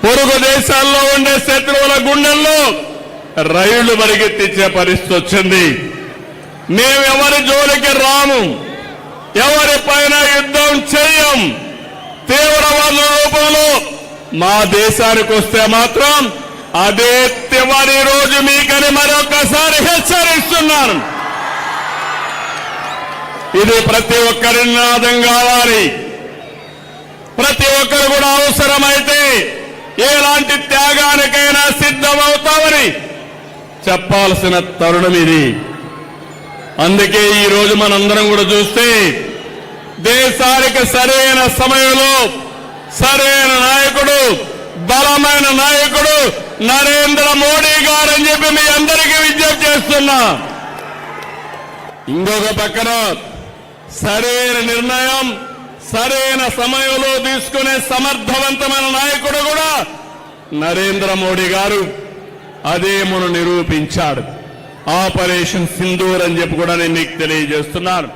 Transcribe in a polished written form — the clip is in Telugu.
పొరుగు దేశాల్లో ఉండే శత్రువుల గుండెల్లో రైళ్లు పరిగెత్తించే పరిస్థితి వచ్చింది. మేమెవరి జోలికి రాము, ఎవరిపైన యుద్ధం చేయం. తీవ్రవాద రూపంలో మా దేశానికి వస్తే మాత్రం అదే చివరి రోజు మీకని మరొకసారి హెచ్చరిస్తున్నాను. ఇది ప్రతి ఒక్కరి నినాదం కావాలి. ప్రతి ఒక్కరు కూడా అవసరమైతే ఎలాంటి త్యాగానికైనా సిద్ధమవుతామని చెప్పాల్సిన తరుణం ఇది. అందుకే ఈ రోజు మనందరం కూడా చూస్తే దేశానికి సరైన సమయంలో సరైన నాయకుడు, బలమైన నాయకుడు నరేంద్ర మోడీ గారు అని చెప్పి మీ అందరికీ విజ్ఞప్తి చేస్తున్నా. ఇంకొక పక్కన సరైన నిర్ణయం సరైన సమయంలో తీసుకునే సమర్థవంతమైన నాయకుడు కూడా నరేంద్ర మోడీ గారు. అదే మనం నిరూపించాడు. ఆపరేషన్ సింధూర్ అని చెప్పి కూడా నేను మీకు తెలియజేస్తున్నాను.